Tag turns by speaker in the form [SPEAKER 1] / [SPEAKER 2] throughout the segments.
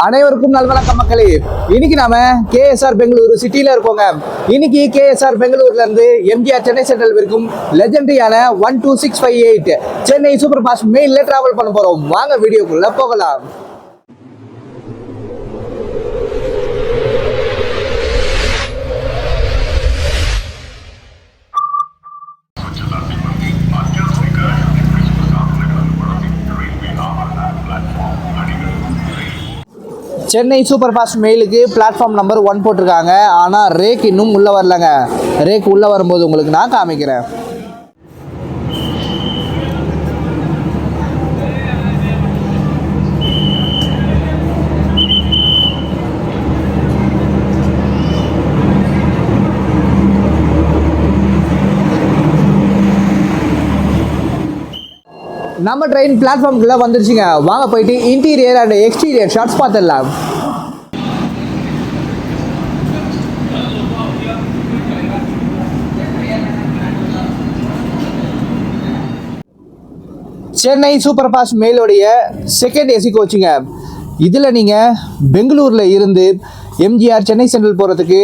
[SPEAKER 1] அனைவருக்கும் நல்வணக்கம் மக்களே. இன்னைக்கு நாம கேஎஸ்ஆர் பெங்களூரு சிட்டியில இருக்கோங்க. இன்னைக்கு கேஎஸ்ஆர் பெங்களூர்ல இருந்து எம்ஜிஆர் சென்னை சென்ட்ரல் வரைக்கும் லெஜெண்டரியான 12658 சென்னை சூப்பர் ஃபாஸ்ட் மெயின்ல டிராவல் பண்ண போறோம். வாங்க வீடியோக்குள்ள போகலாம். சென்னை சூப்பர் ஃபாஸ்ட் மெயிலுக்கு பிளாட்ஃபார்ம் நம்பர் 1 போட்டிருக்காங்க. ஆனால் ரேக் இன்னும் உள்ளே வரலங்க. ரேக் உள்ளே வரும்போது உங்களுக்கு நான் காமிக்கிறேன். நம்ம ட்ரெயின் பிளாட்ஃபார்முக்குள்ள வந்துருச்சுங்க. வாங்க போயிட்டு இன்டீரியர் அண்ட் எக்ஸ்டீரியர் ஷாட்ஸ் பார்த்துடலாம். சென்னை சூப்பர் ஃபாஸ்ட் மெயிலோடைய செகண்ட் ஏசி கோச்சுங்க. இதில் நீங்கள் பெங்களூரில் இருந்து எம்ஜிஆர் சென்னை சென்ட்ரல் போகிறதுக்கு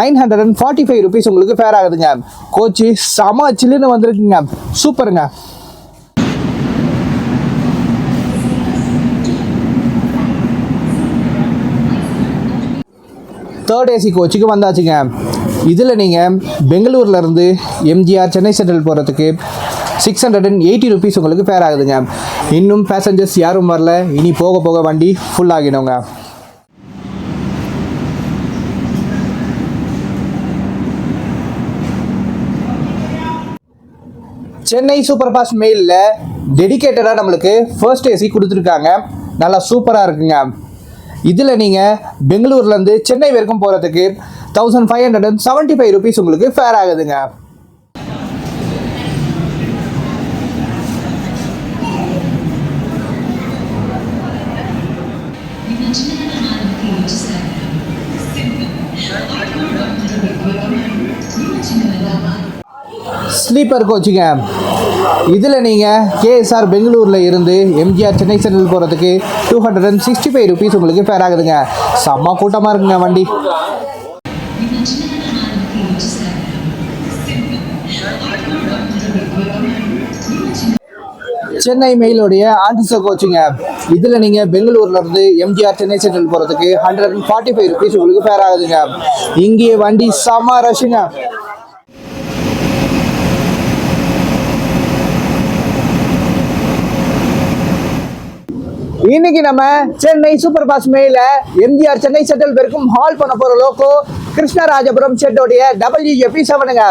[SPEAKER 1] 945 ருபீஸ் உங்களுக்கு ஃபேர் ஆகுதுங்க. கோச்சு செம சில்லுன்னு வந்திருக்குங்க. சூப்பருங்க. தேர்ட் ஏசி கோச்சுக்கு வந்தாச்சுங்க. இதில் நீங்கள் பெங்களூர்லேருந்து எம்ஜிஆர் சென்னை சென்ட்ரல் போகிறதுக்கு 680 ருபீஸ் உங்களுக்கு ஃபேர் ஆகுதுங்க. இன்னும் பேசஞ்சர்ஸ் யாரும் வரல. இனி போக போக வண்டி ஃபுல் ஆகிடுங்க. சென்னை சூப்பர் ஃபாஸ்ட் மெயிலில் டெடிக்கேட்டடாக நம்மளுக்கு ஃபர்ஸ்ட் ஏசி கொடுத்துருக்காங்க. நல்லா சூப்பராக இருக்குங்க. இதில் நீங்கள் பெங்களூர்லேருந்து சென்னை வரைக்கும் போகிறதுக்கு 1575 ருபீஸ் உங்களுக்கு ஃபேர் ஆகுதுங்க. ஸ்லீப்பர் கோச்சுங்க. இதில் நீங்கள் கேஎஸ்ஆர் பெங்களூரில் இருந்து எம்ஜிஆர் சென்னை சென்ட்ரல் போகிறதுக்கு 265 ருபீஸ் உங்களுக்கு ஃபேர் ஆகுதுங்க. செம்ம கூட்டமாக இருக்குங்க வண்டி. சென்னை மெயிலோடைய ஆன்டிசோ கோச்சுங்க. இதில் நீங்கள் பெங்களூர்லேருந்து எம்ஜிஆர் சென்னை சென்ட்ரல் போகிறதுக்கு 145 ருபீஸ் உங்களுக்கு ஃபேர் ஆகுதுங்க. இங்கே வண்டி செம்ம ரஷ்ஷுங்க. இன்னைக்கு நம்ம சென்னை சூப்பர் ஃபாஸ்ட் மெயில எம்ஜிஆர் சென்னை சென்ட்ரல் வரைக்கும் ஹால் பண்ண போற லோக்கோ கிருஷ்ணராஜபுரம் ஷெட்டோடைய WFP7ங்க.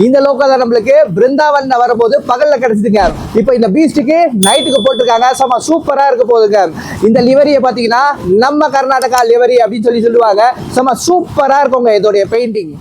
[SPEAKER 1] இந்த லோக்கோ தான் நம்மளுக்கு பிருந்தாவன் வரும்போது பகல்ல கிடைச்சிதுங்க. இப்போ இந்த பீஸ்டுக்கு நைட்டுக்கு போட்டிருக்காங்க. செம சூப்பரா இருக்க போகுதுங்க. இந்த லிவரியை பார்த்தீங்கன்னா நம்ம கர்நாடகா லிவரி அப்படின்னு சொல்லுவாங்க. செம சூப்பரா இருக்குங்க இதோடைய பெயிண்டிங்.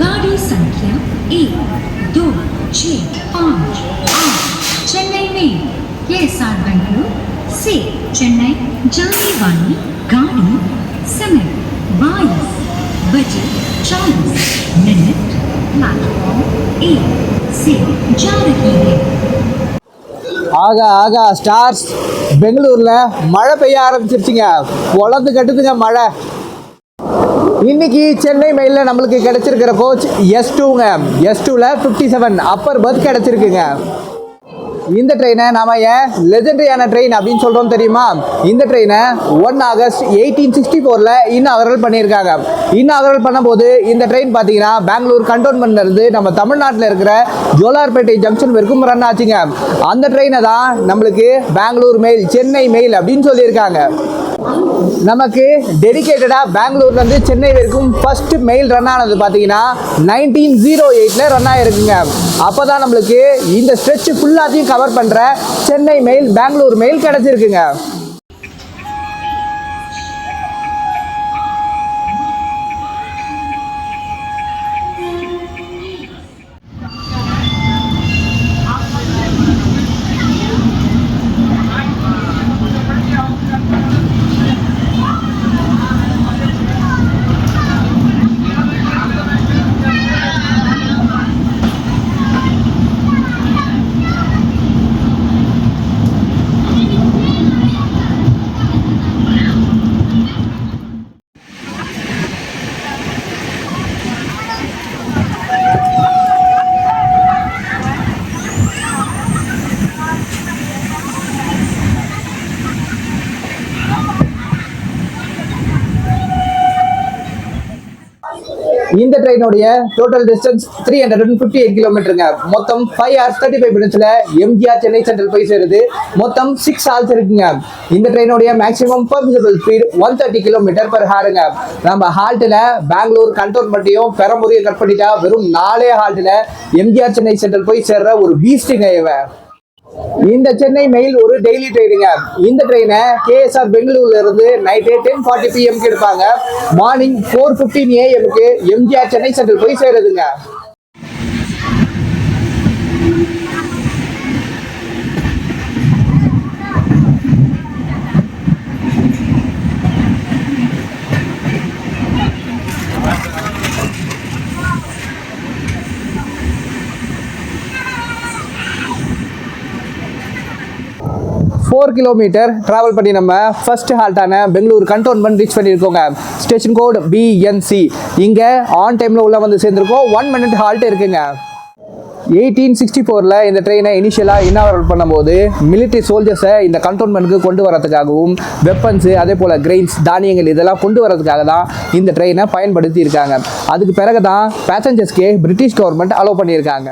[SPEAKER 2] गाड़ी संख्या 1, 2, 6, 5, 8 चेन्नई में केएसआर बेंगलुरु से चेन्नई जाने वाली गाड़ी समय 22:40 प्लेटफॉर्म 1 से जा रही है.
[SPEAKER 1] ஆகா ஆகா ஸ்டார்ஸ், பெங்களூர்ல மழை பெய்ய ஆரம்பிச்சிருச்சுங்க. பொழந்து கட்டுதுங்க மழை. இன்னைக்கு சென்னை மெயிலில் நம்மளுக்கு கிடைச்சிருக்கிற கோச் S2ங்க. S2ல 57 அப்பர் பர்த் கிடைச்சிருக்குங்க. இந்த ட்ரெயினை நாம ஏன் லெஜெண்டரியான ட்ரெயின் அப்படின்னு சொல்றோம் தெரியுமா? இந்த ட்ரெயினை 1 ஆகஸ்ட் 1864ல இன்னாகரல் பண்ணியிருக்காங்க. இன்னாகரல் பண்ணும்போது இந்த ட்ரெயின் பார்த்தீங்கன்னா பெங்களூர் கண்டோன்மெண்ட்ல இருந்து நம்ம தமிழ்நாட்டில் இருக்கிற ஜோலார்பேட்டை ஜங்ஷன் வரைக்கும் ரன் ஆச்சுங்க. அந்த ட்ரெயினை தான் நம்மளுக்கு பெங்களூர் மெயில், சென்னை மெயில் அப்படின்னு சொல்லியிருக்காங்க. நமக்கு டெடிகேட்டடா பெங்களூர்ல இருந்து சென்னை வரைக்கும் ஃபர்ஸ்ட் மெயில் ரன் ஆனது பார்த்தீங்கன்னா 1908ல ரன் ஆயிருக்குங்க. அப்பதான் நம்மளுக்கு இந்த ஸ்ட்ரெச் ஃபுல்லாத்தையும் கவர் பண்ற சென்னை மெயில், பெங்களூர் மெயில் கிடைச்சிருக்குங்க. இந்த ட்ரெயினுடைய டோட்டல் டிஸ்டன்ஸ் 358 கிலோமீட்டருங்க. மொத்தம் 5 hours 35 minutesல எம்ஜிஆர் சென்னை சென்ட்ரல் போய் சேருது. மொத்தம் 6 hours இருக்குங்க. இந்த ட்ரெயினுடைய மேக்ஸிமம் பர்மிசபிள் ஸ்பீட் 130 km/hங்க. நம்ம ஹால்ட்ல பெங்களூர் கண்டோன்மெண்ட்டையும் பெரம்பூரையும் கட் பண்ணிட்டா வெறும் 4 ஹால்ட்ல எம்ஜிஆர் சென்னை சென்ட்ரல் போய் சேர்ற ஒரு பீஸ்டிங்க இவன். இந்த சென்னை மெயில் ஒரு டெய்லி ட்ரெயினுங்க. இந்த ட்ரெயினை கேஎஸ்ஆர் பெங்களூர்ல இருந்து நைட்டு 10:40 PM எடுப்பாங்க. Morning 4:15 AM MGR Chennai central போய் சேருதுங்க. கிலோமீட்டர் டிராவல் பண்ணி நம்ம ஃபர்ஸ்ட் ஹால்ட்டான பெங்களூர் கண்டோன்மெண்ட் ரீச் பண்ணியிருக்கோங்க. Station code BNC. இங்கே ஆன் டைமில் உள்ள வந்து சேர்ந்துருக்கோம். 1 minute ஹால்ட் இருக்குங்க. 1864ல இந்த ட்ரெயினை இனிஷியலாக இன்னாகரல் பண்ணும்போது மிலிட்ரி சோல்ஜர்ஸை இந்த கண்டோன்மெண்ட்டுக்கு கொண்டு வரதுக்காகவும் வெப்பன்ஸு அதே போல் கிரெயின்ஸ், தானியங்கள் இதெல்லாம் கொண்டு வரதுக்காக தான் இந்த ட்ரெயினை பயன்படுத்தி இருக்காங்க. அதுக்கு பிறகு தான் பேசஞ்சர்ஸ்க்கு பிரிட்டிஷ் கவர்மெண்ட் அலோவ் பண்ணியிருக்காங்க.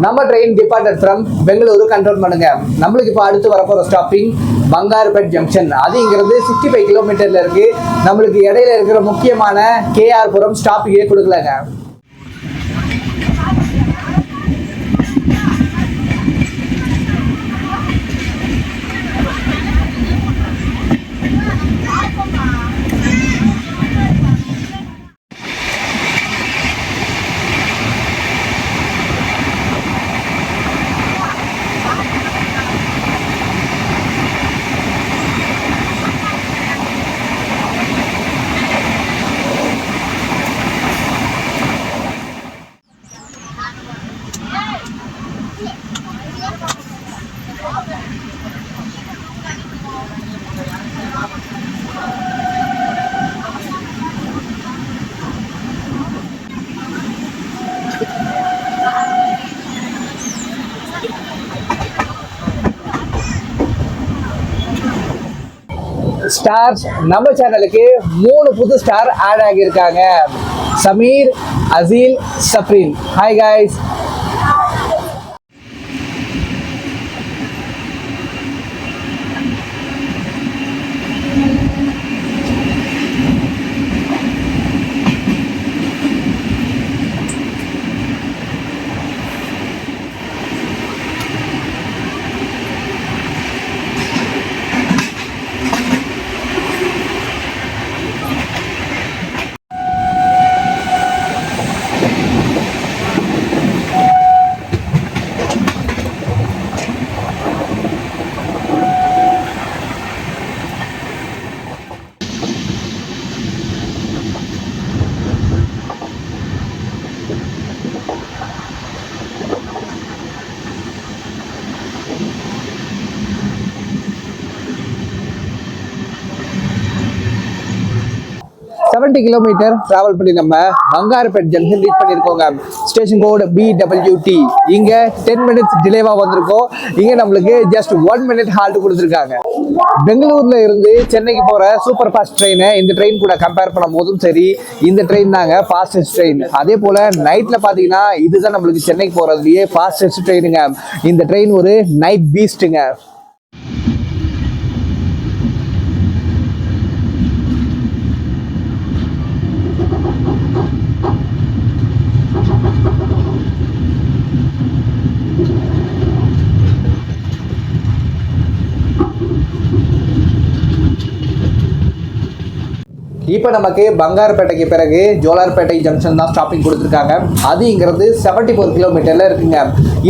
[SPEAKER 1] நம்ம ட்ரெயின் டிபார்ட்டட் ஃப்ரம் பெங்களூரு கண்டோன்மெண்ட்டுங்க. நம்மளுக்கு இப்போ அடுத்து வரப்போகிற ஸ்டாப்பிங் பங்காருபேட் ஜங்ஷன். அது இங்கிருந்து 65 கிலோமீட்டர்ல இருக்கு. நம்மளுக்கு இடையில இருக்கிற முக்கியமான கேஆர் புரம் ஸ்டாப்பிங்கே கொடுக்கலங்க. ஸ்டார்ஸ் நம்ம சேனலுக்கு 3 புது ஸ்டார் ஆட் ஆகியிருக்காங்க. Sameer, Aseel, Sabreen. Hi guys. 70 kilometre travel பண்ணி நம்ம பங்காரப்பேட் ஜங்ஷன் ரீச் பண்ணியிருக்கோங்க. Station code BWT. இங்க 10 மினிட்ஸ் டிலேவா வந்திருக்கோம். இங்க நம்மளுக்கு ஜஸ்ட் 1 மினிட் ஹால்ட் கொடுத்துருக்காங்க. பெங்களூர்ல இருந்து சென்னைக்கு போற சூப்பர் ஃபாஸ்ட் ட்ரெயினை இந்த ட்ரெயின் கூட கம்பேர் பண்ணும் போதும் சரி, இந்த ட்ரெயின் தாங்க ஃபாஸ்டஸ்ட் ட்ரெயின். அதே போல நைட்ல பாத்தீங்கன்னா இதுதான் நம்மளுக்கு சென்னைக்கு போறதுலயே ஃபாஸ்டஸ்ட் ட்ரெயினுங்க. இந்த ட்ரெயின் ஒரு நைட் பீஸ்ட்டுங்க. இப்போ நமக்கு பங்காரப்பேட்டைக்கு பிறகு ஜோலார்பேட்டை ஜங்ஷன் தான் ஸ்டாப்பிங் கொடுத்துருக்காங்க. அதுங்கிறது 74 கிலோமீட்டர்ல இருக்குங்க.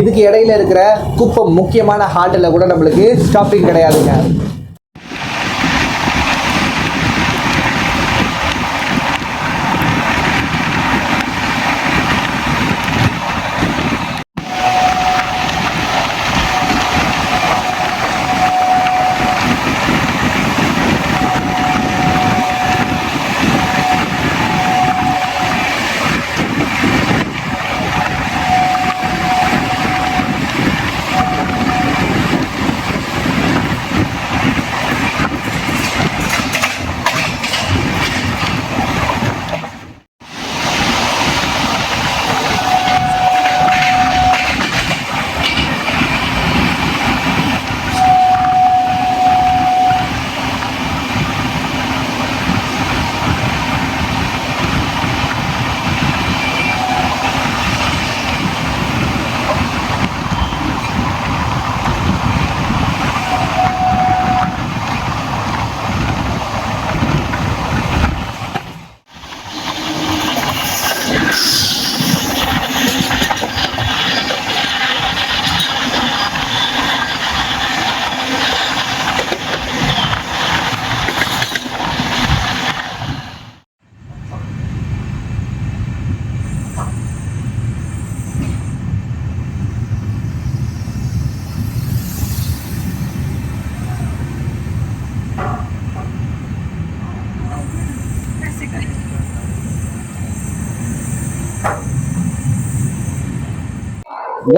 [SPEAKER 1] இதுக்கு இடையில இருக்கிற குப்பம் முக்கியமான ஹால்ட்டில் கூட நம்மளுக்கு ஸ்டாப்பிங் கிடையாதுங்க.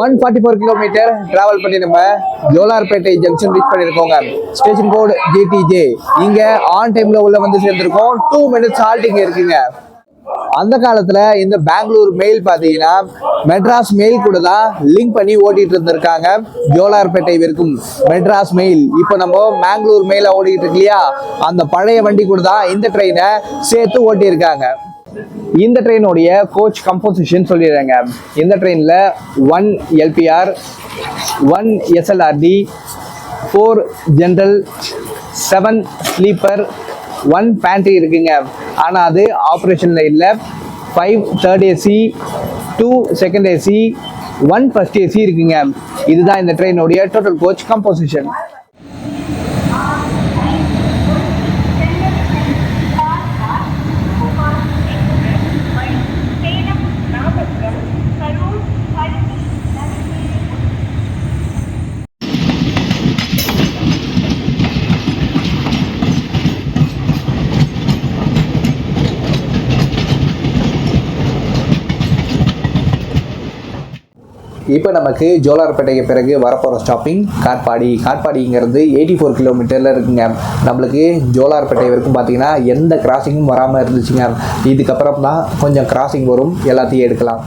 [SPEAKER 1] ஒன் 44 கிலோமீட்டர் டிராவல் பண்ணி நம்ம ஜோலார்பேட்டை ஜங்ஷன் ரீச் பண்ணியிருக்கோங்க. ஸ்டேஷன் கோடு JTJ. இங்க ஆன் டைம்ல உள்ள வந்து சேர்ந்திருக்கோம். 2 மினிட்ஸ் ஹால்ட் இங்க இருக்குங்க. அந்த காலத்துல இந்த பெங்களூர் மெயில் பாத்தீங்கன்னா மெட்ராஸ் மெயில் கூட தான் லிங்க் பண்ணி ஓட்டிட்டு இருந்திருக்காங்க. ஜோலார்பேட்டை வரைக்கும் மெட்ராஸ் மெயில். இப்போ நம்ம பெங்களூர் மெயில ஓடிட்டு இருக்கு இல்லையா, அந்த பழைய வண்டி கூட தான் இந்த ட்ரெயினை சேர்த்து ஓட்டி இருக்காங்க. இந்த ட்ரெயினுடைய கோச் கம்போசிஷன் சொல்லிடுறாங்க. இந்த ட்ரெயினில் 1 LPR, 1 SLRD, 4 general, 7 sleeper, 1 pantry இருக்குங்க. ஆனால் அது ஆப்ரேஷனில் இல்லை. 5 third AC, 2 second AC, 1 first AC இருக்குங்க. இதுதான் இந்த ட்ரெயினுடைய டோட்டல் கோச் கம்போசிஷன். இப்போ நமக்கு ஜோலார்பேட்டைக்கு பிறகு வரப்போகிற ஸ்டாப்பிங் காட்பாடி. காட்பாடிங்கிறது 84 கிலோமீட்டரில் இருக்குங்க. நம்மளுக்கு ஜோலார்பேட்டை வரைக்கும் பார்த்தீங்கன்னா எந்த கிராசிங்கும் வராமல் இருந்துச்சுங்க. இதுக்கப்புறம் தான் கொஞ்சம் கிராசிங் வரும், எல்லாத்தையும் எடுக்கலாம்.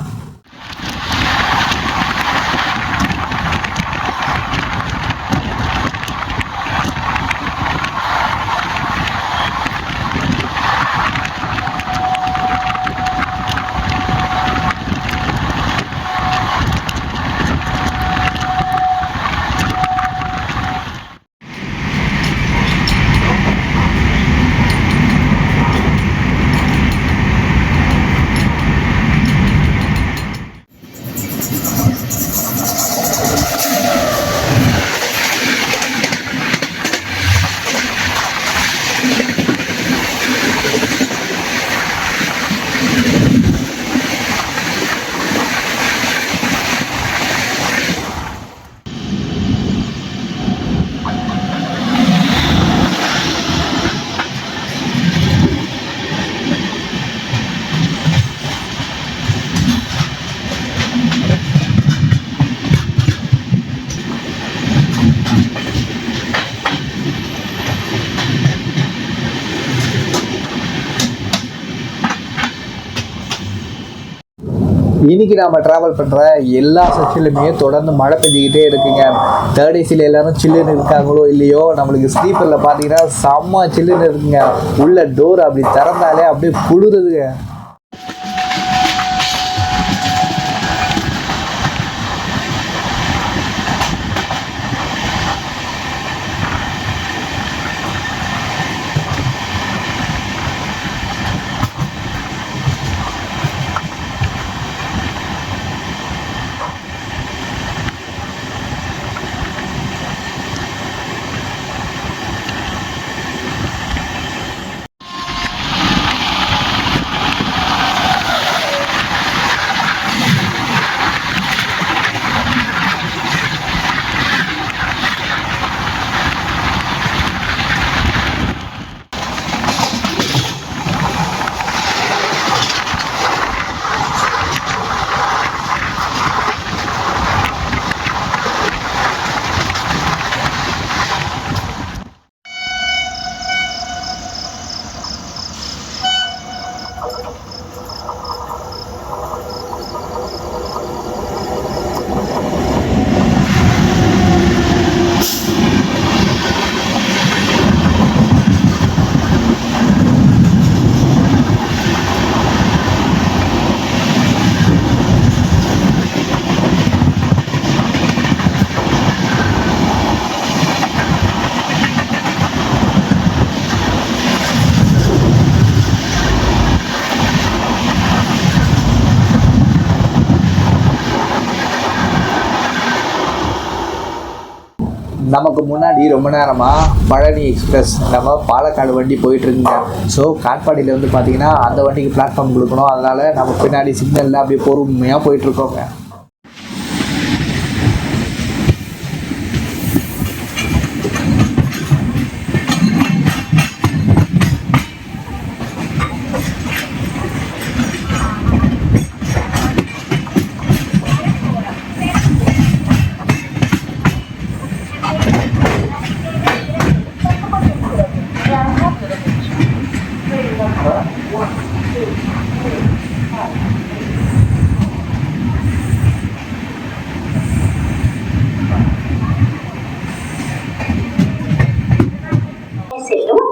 [SPEAKER 1] இன்னைக்கு நாம டிராவல் பண்ற எல்லா செக்ஷன்லையுமே தொடர்ந்து மழை பெஞ்சிக்கிட்டே இருக்குங்க. தேர்ட் ஏசியில் எல்லாரும் சில்லுன்னு இருக்காங்களோ இல்லையோ, நம்மளுக்கு ஸ்லீப்பரில் பார்த்தீங்கன்னா செம்ம சில்லுன்னு இருக்குங்க. உள்ள டோர் அப்படி திறந்தாலே அப்படியே குளிருதுங்க. நமக்கு முன்னாடி ரொம்ப நேரமாக பழனி எக்ஸ்பிரஸ் நம்ம பாலக்காடு வண்டி போயிட்டுருக்குங்க. ஸோ காட்பாடியில் வந்து பார்த்தீங்கன்னா அந்த வண்டிக்கு பிளாட்ஃபார்ம் கொடுக்கணும். அதனால் நம்ம பின்னாடி சிக்னலில் அப்படியே பொறுமையாக போயிட்டுருக்கோங்க.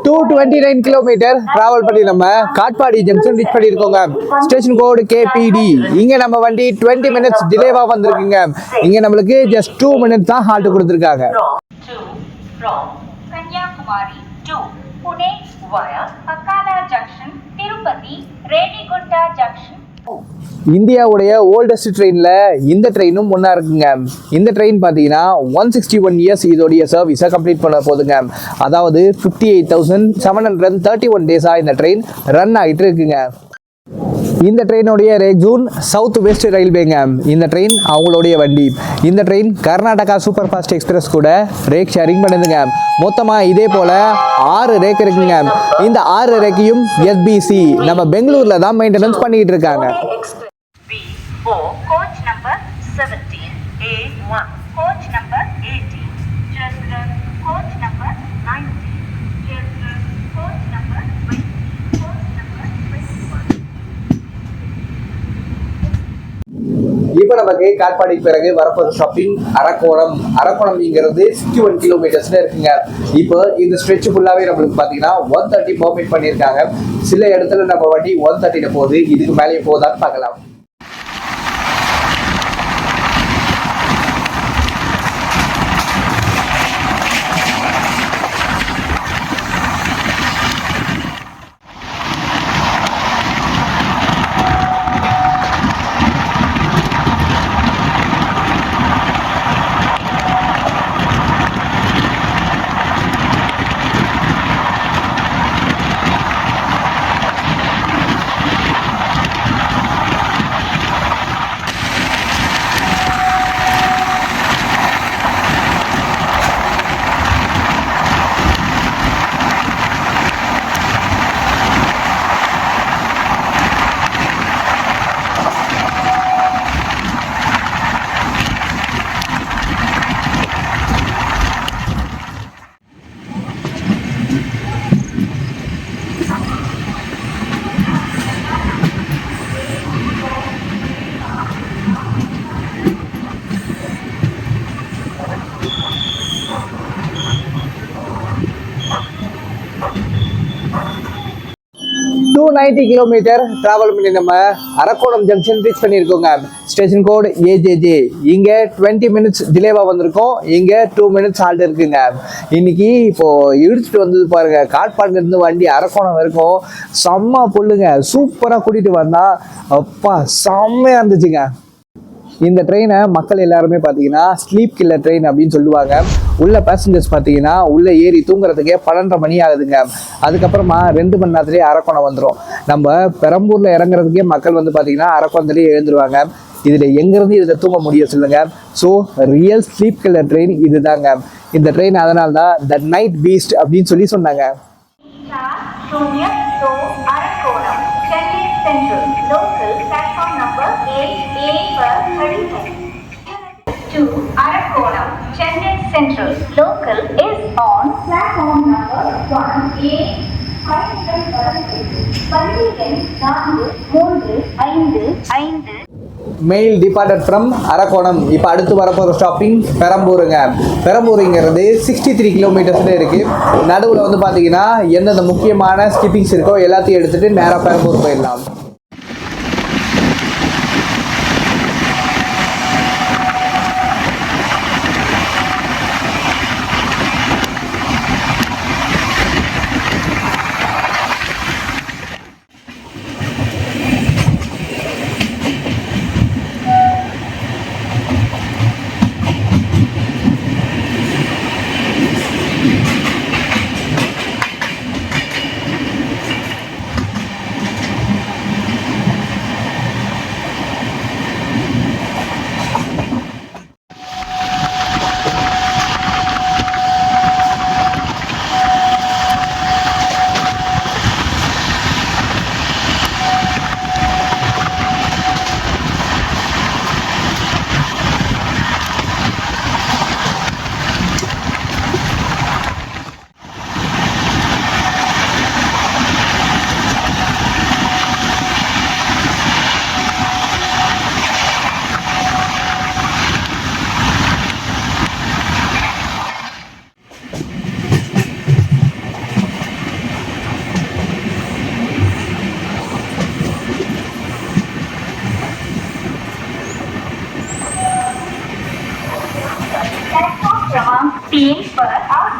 [SPEAKER 1] டூ 29 கிலோமீட்டர் டிராவல் பண்ணி நம்ம காட்பாடி ஜங்ஷன் ரீச் பண்ணியிருக்கோங்க. ஸ்டேஷன் கோடு KPD. இங்கே நம்ம வண்டி 20 மினிட்ஸ் டிலேவாக வந்திருக்குங்க. இங்கே நம்மளுக்கு ஜஸ்ட் 2 மினிட்ஸ் தான் ஹால்ட் கொடுத்துருக்காங்க.
[SPEAKER 3] From Kanyakumari to Pune via Akala Junction, Tirupati, Reddygunta Junction.
[SPEAKER 1] இந்தியாவுடைய ஓல்டஸ்ட் ட்ரெயினில் இந்த ட்ரெயினும் ஒன்றா இருக்குங்க. இந்த ட்ரெயின் பார்த்தீங்கன்னா 161 இயர்ஸ் இதோடைய சர்வீஸை கம்ப்ளீட் பண்ண போதுங்க. அதாவது 58,731 டேஸாக இந்த ட்ரெயின் ரன் ஆகிட்டு இருக்குங்க. இந்த ட்ரெயினுடைய ரேக் சவுத் வெஸ்ட் ரயில்வேங்க. இந்த ட்ரெயின் அவங்களுடைய வண்டி. இந்த train Karnataka super fast express கூட ரேக் ஷேரிங் பண்ணுதுங்க. மொத்தமாக இதே போல் 6 ரேக் இருக்குங்க. இந்த 6 ரேக்கையும் SBC நம்ம பெங்களூரில் தான் மெயின்டெனன்ஸ் பண்ணிக்கிட்டு இருக்காங்க.
[SPEAKER 3] B4 coach number 17, A1 coach number 18, Children coach number 19, Children coach number 20, coach number 21.
[SPEAKER 1] இப்போ நமக்கு காட்பாடிக்கு பிறகு வரப்போகிற ஷாப்பிங் அரக்கோணம்ங்கிறது 61 கிலோமீட்டர்ஸ்ல இருக்குங்க. இப்போ இந்த ஸ்ட்ரெச் ஃபுல்லாகவே நம்மளுக்கு பார்த்தீங்கன்னா 130 பர்மிட் பண்ணியிருக்காங்க. சில இடத்துல நம்ம வண்டி 130 போகுது. இதுக்கு மேலே போதான்னு பார்க்கலாம். 290 கிலோமீட்டர் டிராவல் பண்ணி நம்ம அரக்கோணம் ஜங்ஷன் ரீச் பண்ணியிருக்கோங்க. Station code AJJ. இங்கே 20 மினிட்ஸ் டிலேவாக வந்திருக்கோம். இங்கே 2 மினிட்ஸ் ஹால்ட் இருக்குங்க. இன்னைக்கு இப்போ இழுத்துட்டு வந்தது பாருங்க, காட்பாடில இருந்து வண்டி அரக்கோணம் வரைக்கும் செம்ம புல்லுங்க. சூப்பராக கூட்டிட்டு வந்தா அப்பா செம்மையா இருந்துச்சுங்க. இந்த ட்ரெயினை மக்கள் எல்லாருமே பார்த்தீங்கன்னா ஸ்லீப் கில்லர் ட்ரெயின் அப்படின்னு சொல்லுவாங்க. உள்ள பேசஞ்சர்ஸ் பார்த்தீங்கன்னா உள்ள ஏறி தூங்குறதுக்கே 12:30 மணி ஆகுதுங்க. அதுக்கப்புறமா 2 மணி நேரத்துலேயே அரக்கோணம் வந்துடும். நம்ம பெரம்பூரில் இறங்குறதுக்கே மக்கள் வந்து பார்த்தீங்கன்னா அரக்கோணத்துலேயே எழுந்துருவாங்க. இதில் எங்கேருந்து இதில் தூங்க முடியும் சொல்லுங்க. So real sleep killer train இது தாங்க. இந்த ட்ரெயின் அதனால தான் த நைட் பீஸ்ட் அப்படின்னு சொன்னாங்க.
[SPEAKER 3] Arakonam, Chennai Central, local platform number 8A for 37. To Arakonam, Chennai Central, local is on platform number 1A. 5
[SPEAKER 1] mail departed from Arakkonam. இப்போ அடுத்து வரப்போகிற ஸ்டாப்பிங் பெரம்பூருங்க. பெரம்பூருங்கிறது 63 கிலோமீட்டர்ஸில் இருக்குது. நடுவில் வந்து பார்த்தீங்கன்னா எந்தெந்த முக்கியமான ஸ்கிப்பிங்ஸ் இருக்கோ எல்லாத்தையும் எடுத்துகிட்டு நேராக பெரம்பூர் போயிடலாம்.
[SPEAKER 3] per hour.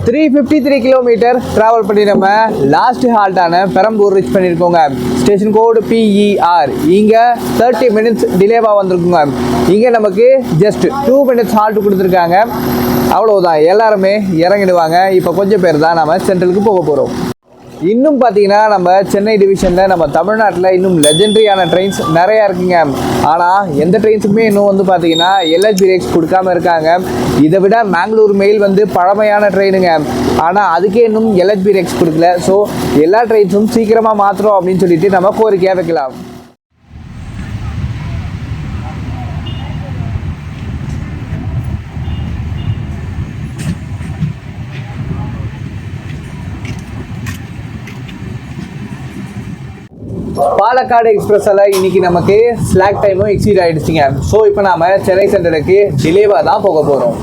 [SPEAKER 1] 353 கிலோமீட்டர் ட்ராவல் பண்ணி நம்ம லாஸ்ட் ஹால்ட்டான பெரம்பூர் ரீச் பண்ணியிருக்கோங்க. ஸ்டேஷன் கோடு PER. இங்கே 30 மினிட்ஸ் டிலேவாக வந்திருக்குங்க. இங்கே நமக்கு ஜஸ்ட் 2 மினிட்ஸ் ஹால்ட் கொடுத்துருக்காங்க. அவ்வளோதான், எல்லாருமே இறங்கிடுவாங்க. இப்போ கொஞ்சம் பேர் தான் நம்ம சென்ட்ரலுக்கு போக போகிறோம். இன்னும் பார்த்தீங்கன்னா நம்ம சென்னை டிவிஷனில் நம்ம தமிழ்நாட்டில் இன்னும் லெஜெண்டரியான ட்ரெயின்ஸ் நிறையா இருக்குங்க. ஆனால் எந்த ட்ரெயின்ஸுக்குமே இன்னும் வந்து பார்த்தீங்கன்னா LHB ரேக்ஸ் கொடுக்காம இருக்காங்க. இதை விட மேங்களூர் மெயில் வந்து பழமையான ட்ரெயினுங்க. ஆனால் அதுக்கே இன்னும் LHB ரேக்ஸ் கொடுக்கல. ஸோ எல்லா ட்ரெயின்ஸும் சீக்கிரமாக மாற்றுறோம் அப்படின்னு சொல்லிட்டு நம்ம கோரிக்கையாக வைக்கலாம். பாலக்காடு எக்ஸ்பிரஸில் இன்னைக்கு நமக்கு ஸ்லாக் டைமும் எக்ஸீட் ஆகிடுச்சிங்க. ஸோ இப்போ நாம் சென்னை சென்ட்ரலுக்கு டிலேவாக தான் போக போகிறோம்.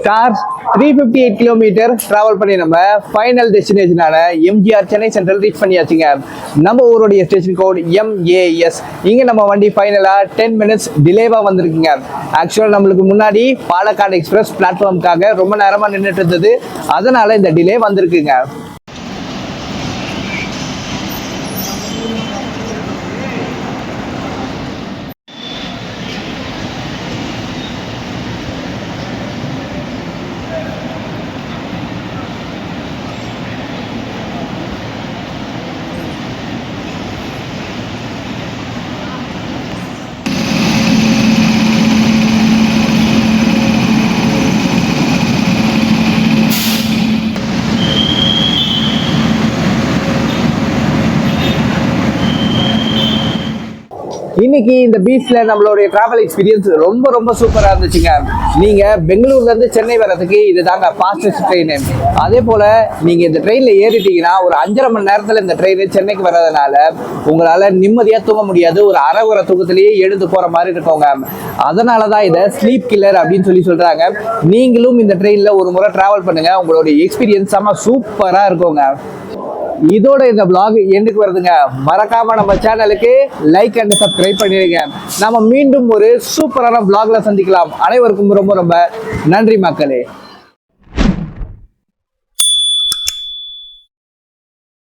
[SPEAKER 1] ஸ்டார்ஸ் 358 கிலோமீட்டர் டிராவல் பண்ணி நம்ம ஃபைனல் டெஸ்டினேஷனான எம்ஜிஆர் சென்னை சென்ட்ரல் ரீச் பண்ணியாச்சுங்க. நம்ம ஊருடைய ஸ்டேஷன் கோட் MAS. இங்க நம்ம வண்டி ஃபைனலா 10 மினிட்ஸ் டிலேவா வந்திருக்குங்க. ஆக்சுவலா நம்மளுக்கு முன்னாடி பாலக்காடு எக்ஸ்பிரஸ் பிளாட்ஃபார்முக்காக ரொம்ப நேரமா நின்றுட்டு இருந்தது, அதனால இந்த டிலே வந்திருக்குங்க. இன்னைக்கு இந்த பீச்ல நம்மளுடைய டிராவல் எக்ஸ்பீரியன்ஸ் ரொம்ப சூப்பரா இருந்துச்சுங்க. நீங்க பெங்களூர்ல இருந்து சென்னை வர்றதுக்கு இதுதாங்க ஃபாஸ்டஸ்ட் ட்ரெயின். அதே போல நீங்க இந்த ட்ரெயின்ல ஏறிட்டீங்கன்னா ஒரு 5.5 மணி நேரத்துல இந்த ட்ரெயின் சென்னைக்கு வர்றதுனால உங்களால நிம்மதியா தூங்க முடியாது. ஒரு அரைகுறை தூக்கத்திலேயே எழுந்து போற மாதிரி இருக்கவங்க, அதனாலதான் இதை ஸ்லீப் கில்லர் அப்படின்னு சொல்றாங்க. நீங்களும் இந்த ட்ரெயின்ல ஒரு முறை டிராவல் பண்ணுங்க, உங்களுடைய எக்ஸ்பீரியன்ஸ் செம்ம சூப்பரா இருக்குங்க. இதோட இந்த vlog எண்டுக்கு வருதுங்க. மறக்காம நம்ம சேனலுக்கு லைக் அண்ட் சப்ஸ்கிரைப் பண்ணிடுங்க. நாம மீண்டும் ஒரு சூப்பரான vlogல சந்திக்கலாம். அனைவருக்கும் ரொம்ப நன்றி மக்களே.